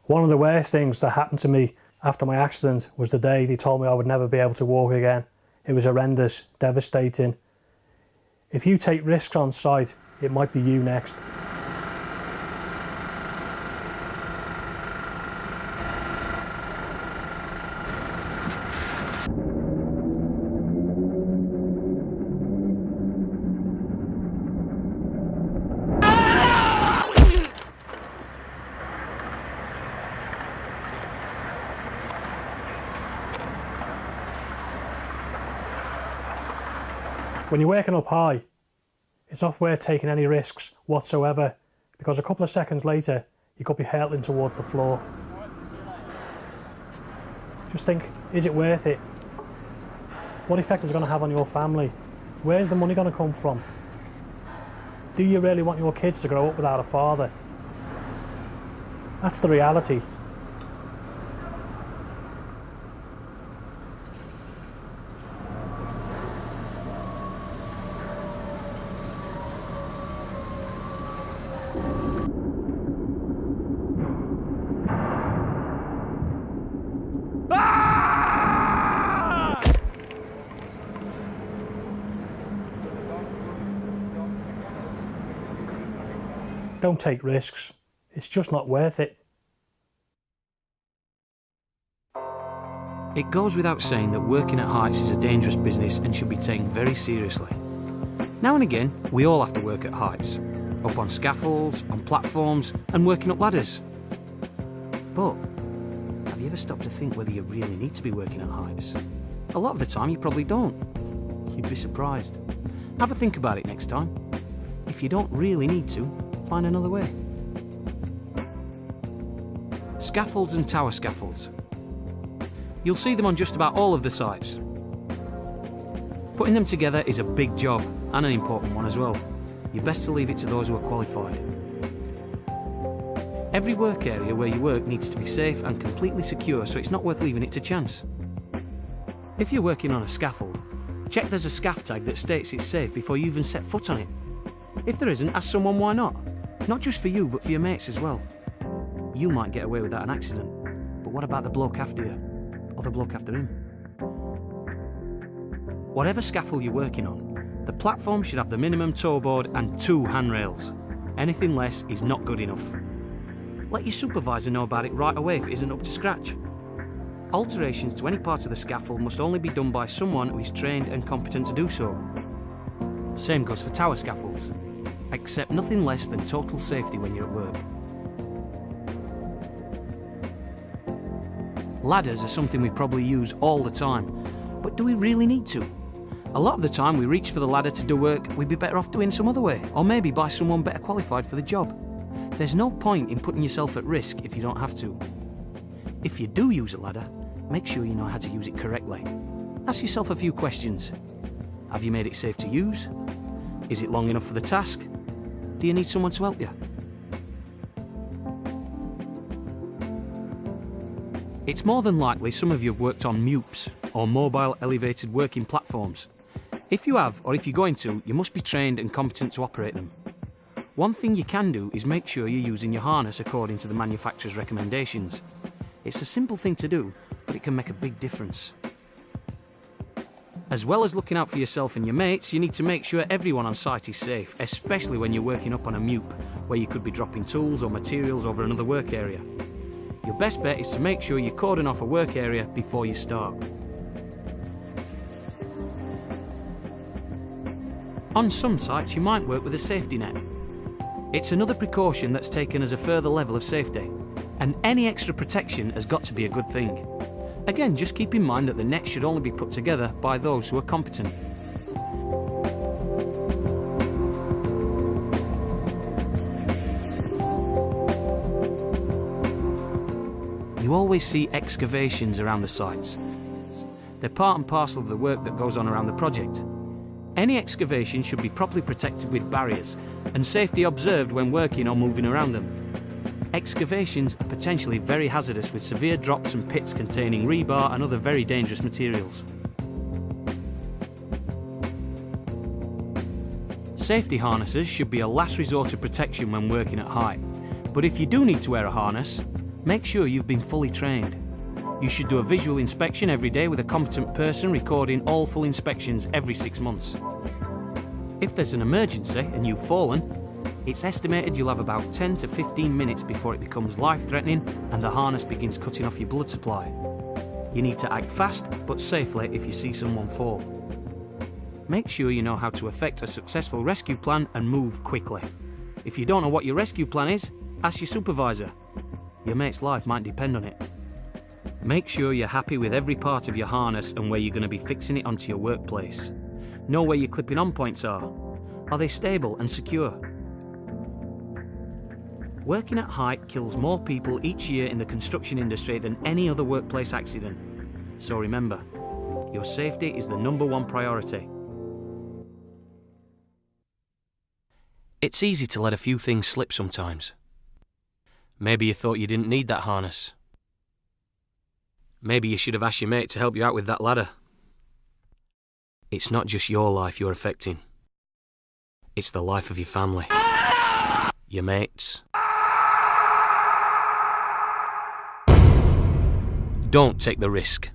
One of the worst things that happened to me after my accident was the day they told me I would never be able to walk again. It was horrendous, devastating. If you take risks on site, it might be you next. When you're working up high, it's not worth taking any risks whatsoever, because a couple of seconds later, you could be hurtling towards the floor. Just think, is it worth it? What effect is it going to have on your family? Where's the money going to come from? Do you really want your kids to grow up without a father? That's the reality. Don't take risks. It's just not worth it. It goes without saying that working at heights is a dangerous business and should be taken very seriously. Now and again, we all have to work at heights, up on scaffolds, on platforms, and working up ladders. But have you ever stopped to think whether you really need to be working at heights? A lot of the time you probably don't. You'd be surprised. Have a think about it next time. If you don't really need to, find another way. Scaffolds and tower scaffolds. You'll see them on just about all of the sites. Putting them together is a big job, and an important one as well. You're best to leave it to those who are qualified. Every work area where you work needs to be safe and completely secure, so it's not worth leaving it to chance. If you're working on a scaffold, check there's a scaff tag that states it's safe before you even set foot on it. If there isn't, ask someone why not. Not just for you, but for your mates as well. You might get away without an accident, but what about the bloke after you? Or the bloke after him? Whatever scaffold you're working on, the platform should have the minimum toe board and 2 handrails. Anything less is not good enough. Let your supervisor know about it right away if it isn't up to scratch. Alterations to any part of the scaffold must only be done by someone who is trained and competent to do so. Same goes for tower scaffolds. Accept nothing less than total safety when you're at work. Ladders are something we probably use all the time, but do we really need to? A lot of the time we reach for the ladder to do work we'd be better off doing some other way, or maybe by someone better qualified for the job. There's no point in putting yourself at risk if you don't have to. If you do use a ladder, make sure you know how to use it correctly. Ask yourself a few questions. Have you made it safe to use? Is it long enough for the task? Do you need someone to help you? It's more than likely some of you have worked on MUPs, or mobile elevated working platforms. If you have, or if you're going to, you must be trained and competent to operate them. One thing you can do is make sure you're using your harness according to the manufacturer's recommendations. It's a simple thing to do, but it can make a big difference. As well as looking out for yourself and your mates, you need to make sure everyone on site is safe, especially when you're working up on a MUP, where you could be dropping tools or materials over another work area. Your best bet is to make sure you cordon off a work area before you start. On some sites, you might work with a safety net. It's another precaution that's taken as a further level of safety, and any extra protection has got to be a good thing. Again, just keep in mind that the net should only be put together by those who are competent. You always see excavations around the sites. They're part and parcel of the work that goes on around the project. Any excavation should be properly protected with barriers and safety observed when working or moving around them. Excavations are potentially very hazardous with severe drops and pits containing rebar and other very dangerous materials. Safety harnesses should be a last resort of protection when working at height, but if you do need to wear a harness, Make sure you've been fully trained. You should do a visual inspection every day with a competent person recording all full inspections every 6 months. If there's an emergency and you've fallen, it's estimated you'll have about 10 to 15 minutes before it becomes life-threatening and the harness begins cutting off your blood supply. You need to act fast but safely if you see someone fall. Make sure you know how to effect a successful rescue plan and move quickly. If you don't know what your rescue plan is, ask your supervisor. Your mate's life might depend on it. Make sure you're happy with every part of your harness and where you're going to be fixing it onto your workplace. Know where your clipping on points are. Are they stable and secure? Working at height kills more people each year in the construction industry than any other workplace accident. So remember, your safety is the #1 priority. It's easy to let a few things slip sometimes. Maybe you thought you didn't need that harness. Maybe you should have asked your mate to help you out with that ladder. It's not just your life you're affecting. It's the life of your family, your mates. Don't take the risk.